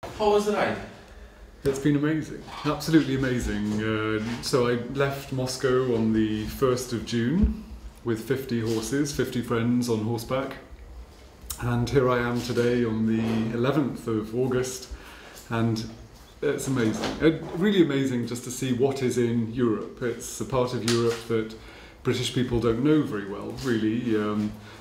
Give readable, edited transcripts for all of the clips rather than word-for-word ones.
How was the ride? It's been amazing, absolutely amazing. So I left Moscow on the 1st of June with 50 horses, 50 friends on horseback. And here I am today on the 11th of August, and it's amazing. Really amazing just to see what is in Europe. It's a part of Europe that British people don't know very well, really.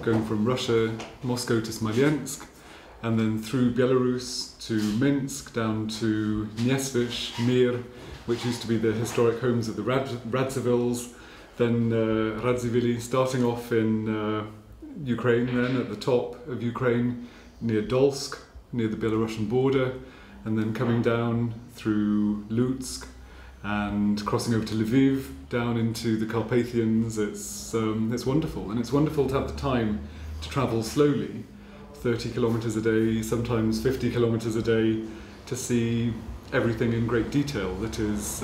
Going from Russia, Moscow to Smolensk, and then through Belarus to Minsk, down to Niesvich, Mir, which used to be the historic homes of the Radzivills, then Radzivili, starting off in Ukraine then, at the top of Ukraine, near Dolsk, near the Belarusian border, and then coming down through Lutsk and crossing over to Lviv, down into the Carpathians. It's wonderful, and it's wonderful to have the time to travel slowly, 30 kilometers a day, sometimes 50 kilometers a day, to see everything in great detail that is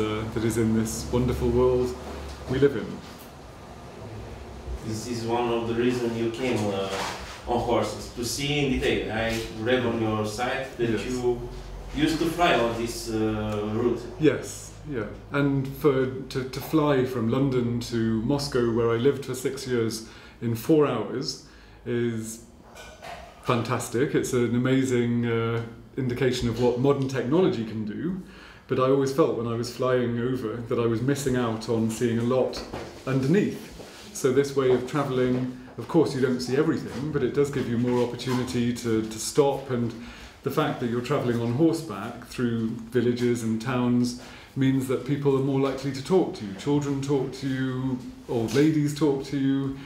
in this wonderful world we live in. This is one of the reasons you came on horses, to see in detail. I read on your site that you used to fly on this route. Yes, yeah. And to fly from London to Moscow, where I lived for 6 years, in 4 hours is fantastic. It's an amazing indication of what modern technology can do. But I always felt when I was flying over that I was missing out on seeing a lot underneath. So this way of travelling, of course you don't see everything, but it does give you more opportunity to stop, and the fact that you're travelling on horseback through villages and towns means that people are more likely to talk to you. Children talk to you, old ladies talk to you,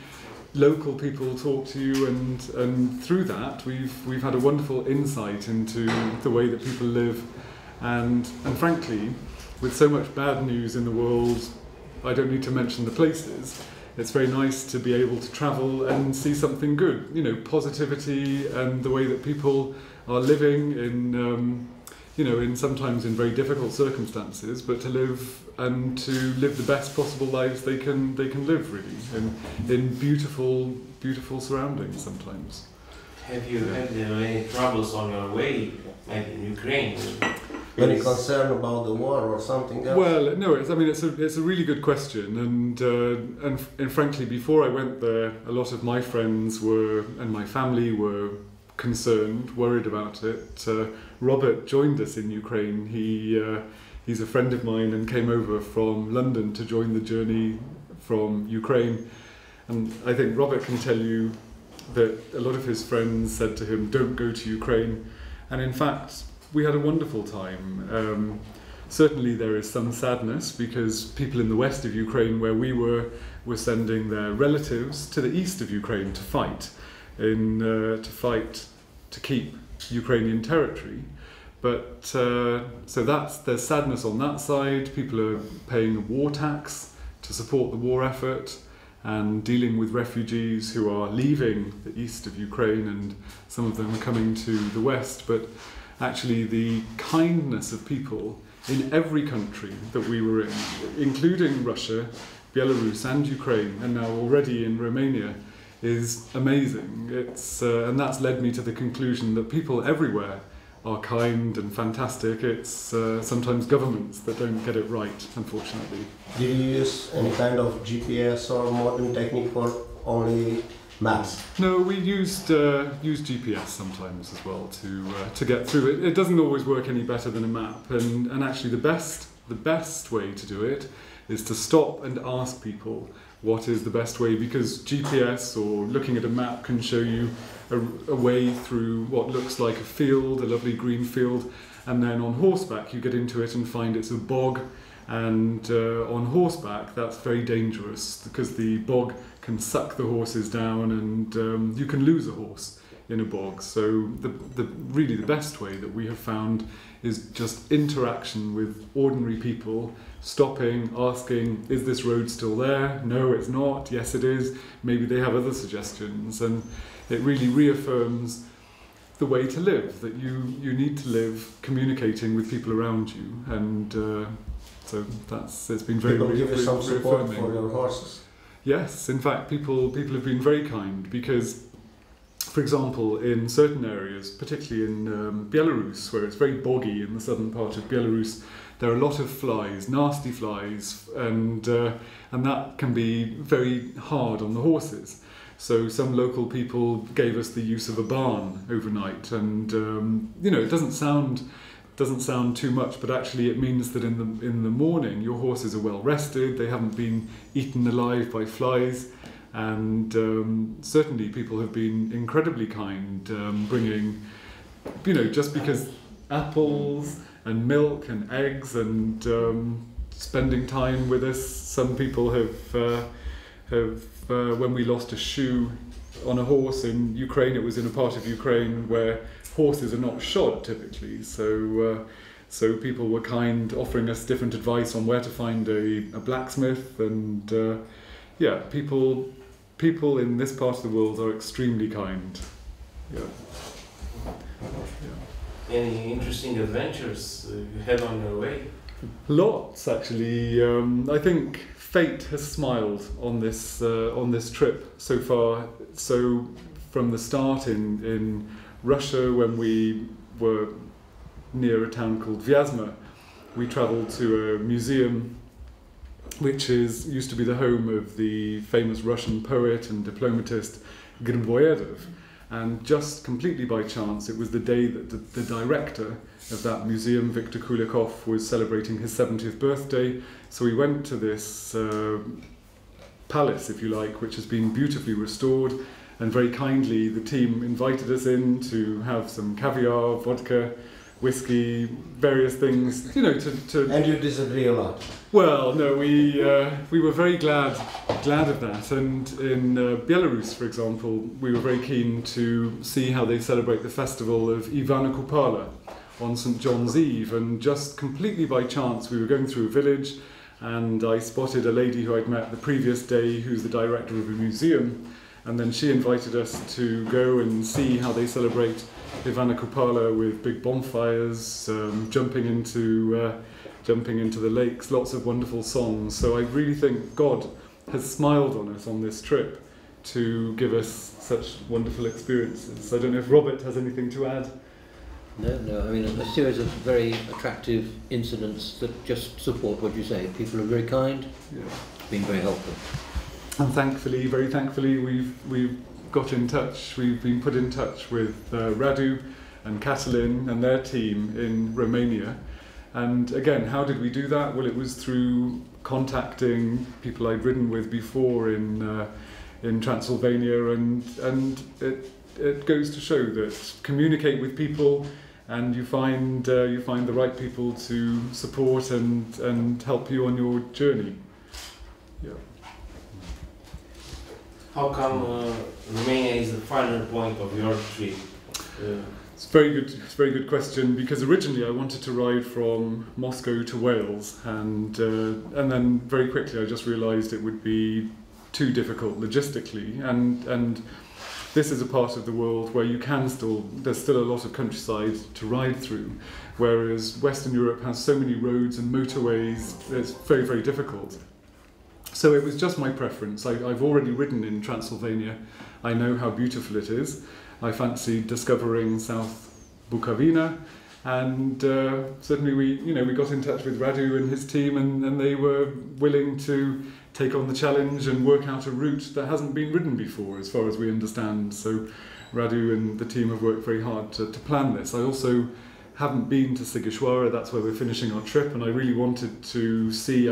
local people talk to you, and through that we've had a wonderful insight into the way that people live, and frankly, with so much bad news in the world, I don't need to mention the places. It's very nice to be able to travel and see something good, you know, positivity and the way that people are living in, in sometimes in very difficult circumstances, but to live the best possible lives they can live, really, in beautiful surroundings sometimes. Have you had any troubles on your way, maybe in Ukraine? Any concern about the war or something else? Well, no. It's a really good question, and frankly, before I went there, a lot of my friends and my family were concerned, worried about it. Robert joined us in Ukraine. He's a friend of mine and came over from London to join the journey from Ukraine. And I think Robert can tell you that a lot of his friends said to him, "Don't go to Ukraine," and in fact, we had a wonderful time. Certainly there is some sadness because people in the west of Ukraine, where we were sending their relatives to the east of Ukraine to fight, to keep Ukrainian territory. But so there's sadness on that side. People are paying a war tax to support the war effort and dealing with refugees who are leaving the east of Ukraine, and some of them are coming to the west. But actually the kindness of people in every country that we were in, including Russia, Belarus and Ukraine, and now already in Romania, is amazing. And that's led me to the conclusion that people everywhere are kind and fantastic. It's sometimes governments that don't get it right, unfortunately. Did you use any kind of GPS or modern technique, or only maps? No, we used GPS sometimes as well to get through it. It doesn't always work any better than a map, and actually the best way to do it is to stop and ask people what is the best way, because GPS or looking at a map can show you a way through what looks like a field, a lovely green field, and then on horseback you get into it and find it's a bog, and on horseback that's very dangerous because the bog can suck the horses down, and you can lose a horse in a bog. So really the best way that we have found is just interaction with ordinary people, stopping, asking, is this road still there? No, it's not. Yes, it is. Maybe they have other suggestions, and it really reaffirms the way to live, that you need to live communicating with people around you, and so it's been very, people give you some support reaffirming. For your horses? Yes, in fact, people have been very kind, because For example, in certain areas, particularly in Belarus, where it's very boggy in the southern part of Belarus, there are a lot of flies, nasty flies, and that can be very hard on the horses. So some local people gave us the use of a barn overnight, and it doesn't sound too much, but actually it means that in the morning your horses are well rested, they haven't been eaten alive by flies, and certainly people have been incredibly kind, bringing, just because apples and milk and eggs and spending time with us. Some people have when we lost a shoe on a horse in Ukraine, it was in a part of Ukraine where horses are not shod typically, so people were kind, offering us different advice on where to find a blacksmith, and people in this part of the world are extremely kind. Any interesting adventures you had on your way? Lots, actually. I think fate has smiled on this trip so far. So from the start in Russia, when we were near a town called Vyazma, we travelled to a museum which used to be the home of the famous Russian poet and diplomatist Gribvoedov. And just completely by chance, it was the day that the director of that museum, Viktor Kulikov, was celebrating his 70th birthday. So we went to this palace, if you like, which has been beautifully restored, and very kindly the team invited us in to have some caviar, vodka, whiskey, various things, to... And you disagree a lot? Well, no, we were very glad of that. And in Belarus, for example, we were very keen to see how they celebrate the festival of Ivana Kupala on St. John's Eve. And just completely by chance, we were going through a village, and I spotted a lady who I'd met the previous day, who's the director of a museum. And then she invited us to go and see how they celebrate Ivana Kupala with big bonfires, jumping into the lakes, lots of wonderful songs. So I really think God has smiled on us on this trip to give us such wonderful experiences. I don't know if Robert has anything to add. No, I mean a series of very attractive incidents that just support what you say. People are very kind, been very helpful. And thankfully, very thankfully, we've got in touch. We've been put in touch with Radu and Catalin and their team in Romania. And again, how did we do that? Well, it was through contacting people I'd ridden with before in Transylvania, and it goes to show that communicate with people, and you find the right people to support and help you on your journey. Yeah. How come Romania is the final point of your trip? It's a very good question, because originally I wanted to ride from Moscow to Wales, and then very quickly I just realised it would be too difficult logistically, and this is a part of the world where there's still a lot of countryside to ride through, whereas Western Europe has so many roads and motorways, it's very, very difficult. So it was just my preference. I've already ridden in Transylvania. I know how beautiful it is. I fancied discovering South Bukovina, and certainly we got in touch with Radu and his team, and they were willing to take on the challenge and work out a route that hasn't been ridden before, as far as we understand. So Radu and the team have worked very hard to plan this. I also haven't been to Sighisoara. That's where we're finishing our trip, and I really wanted to see.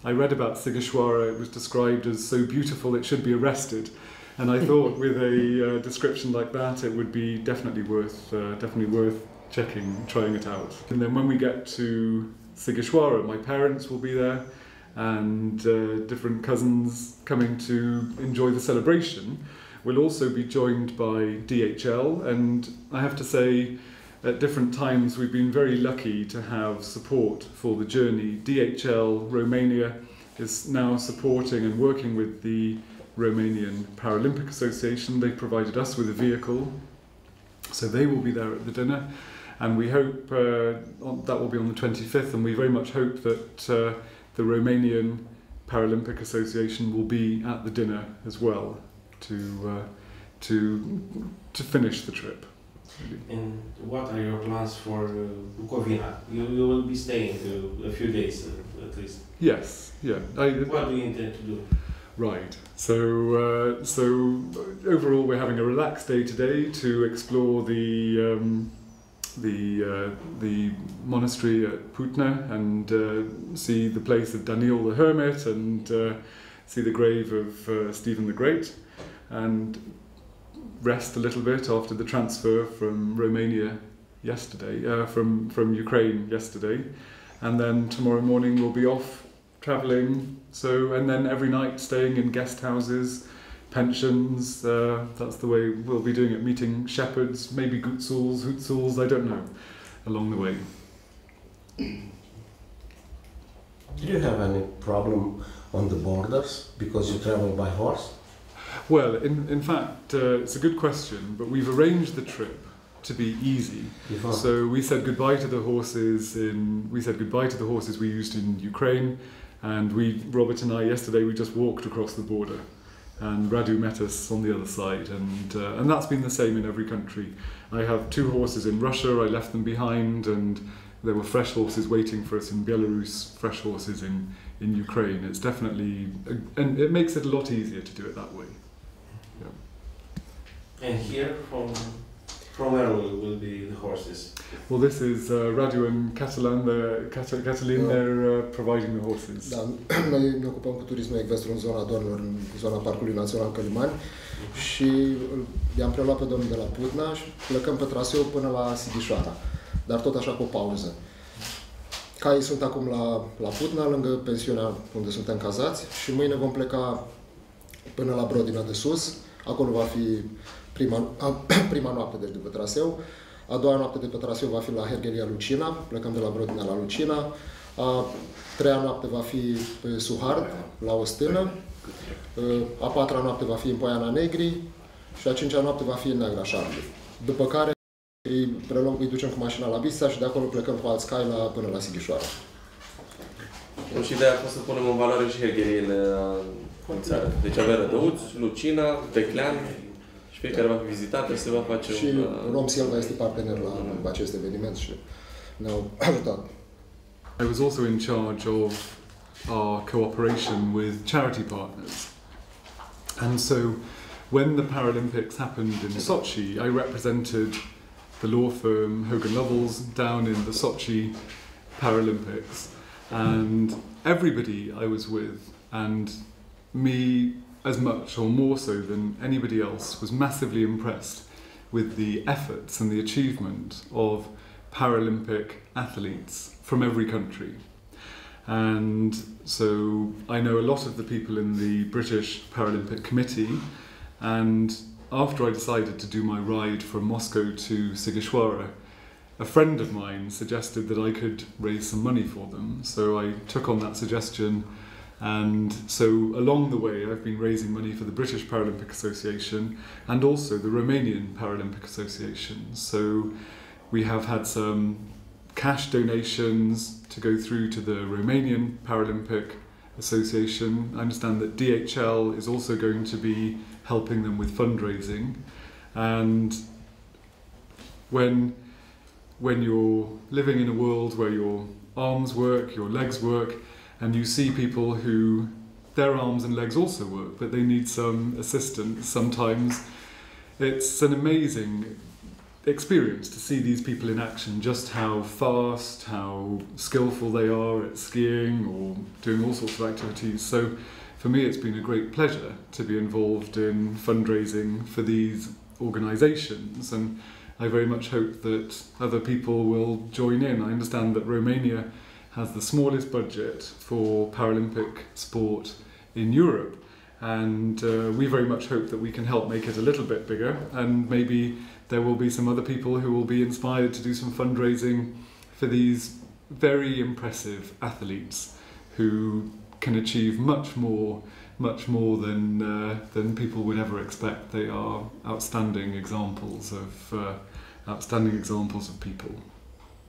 I read about Sighisoara. It was described as so beautiful it should be arrested, and I thought with a description like that, it would be definitely worth checking, trying it out. And then when we get to Sighisoara, my parents will be there, and different cousins coming to enjoy the celebration. We'll also be joined by DHL, and I have to say, at different times we've been very lucky to have support for the journey. DHL Romania is now supporting and working with the Romanian Paralympic Association. They provided us with a vehicle, so they will be there at the dinner, and we hope that will be on the 25th, and we very much hope that the Romanian Paralympic Association will be at the dinner as well to to finish the trip. And what are your plans for Bukovina? You will be staying a few days at least. Yes, yeah. What do you intend to do? Right. So overall, we're having a relaxed day today to explore the monastery at Putna and see the place of Daniel the Hermit and see the grave of Stephen the Great, and rest a little bit after the transfer from Romania yesterday, from Ukraine yesterday, and then tomorrow morning we'll be off travelling. So, and then every night staying in guest houses, pensions. That's the way we'll be doing it. Meeting shepherds, maybe Hutsuls, I don't know, along the way. Do you have any problem on the borders because you travel by horse? Well, in fact, it's a good question, but we've arranged the trip to be easy. So we said goodbye to the horses we used in Ukraine, and Robert and I yesterday we just walked across the border, and Radu met us on the other side, and that's been the same in every country. I have 2 horses in Russia. I left them behind, and there were fresh horses waiting for us in Belarus, fresh horses in Ukraine. It's definitely, and it makes it a lot easier to do it that way. Yeah. And here, from where will be the horses? Well, this is Radu and Catalin, they're providing the horses. Da, noi ne ocupăm cu turismul ecvestru în zona Donilor, în zona Parcului Național Călimani, și i-am preluat pe domnul de la Putna și plecăm pe traseu până la Sighisoara, dar tot așa cu o pauză. Caii sunt acum la Putna, lângă pensiunea unde suntem cazați, și mâine vom pleca până la Brodina de Sus. Acolo va fi prima noapte deci, de pe traseu. A doua noapte de pe traseu va fi la Hergelia Lucina, plecăm de la Brodina la Lucina. A treia noapte va fi pe Suhard, la o stână. A patra noapte va fi în Poiana Negri și a cincea noapte va fi în Neagra Șarului. După care îi ducem cu mașina la Bista și de acolo plecăm cu alți cai până la Sighisoara. Și de-aia pot să punem în valoare și hergheriile în țară. Deci avem Rădăuți, Lucina, Beclean, și fiecare va fi vizitată și se va face și Rom Silva este partener la acest eveniment și ne-au ajutat. I was also in charge of our cooperation with charity partners. And so when the Paralympics happened in Sochi, I represented the law firm Hogan Lovells down in the Sochi Paralympics. And everybody I was with, and me as much or more so than anybody else, was massively impressed with the efforts and the achievement of Paralympic athletes from every country. And so I know a lot of the people in the British Paralympic Committee, and after I decided to do my ride from Moscow to Sighisoara, a friend of mine suggested that I could raise some money for them, so I took on that suggestion, and so along the way I've been raising money for the British Paralympic Association and also the Romanian Paralympic Association. So we have had some cash donations to go through to the Romanian Paralympic Association. I understand that DHL is also going to be helping them with fundraising, and when you're living in a world where your arms work, your legs work, and you see people who their arms and legs also work, but they need some assistance sometimes, it's an amazing experience to see these people in action, just how fast, how skillful they are at skiing or doing all sorts of activities. So for me it's been a great pleasure to be involved in fundraising for these organisations, and I very much hope that other people will join in. I understand that Romania has the smallest budget for Paralympic sport in Europe, and we very much hope that we can help make it a little bit bigger, and maybe there will be some other people who will be inspired to do some fundraising for these very impressive athletes who can achieve much more than people would ever expect. They are outstanding examples of people.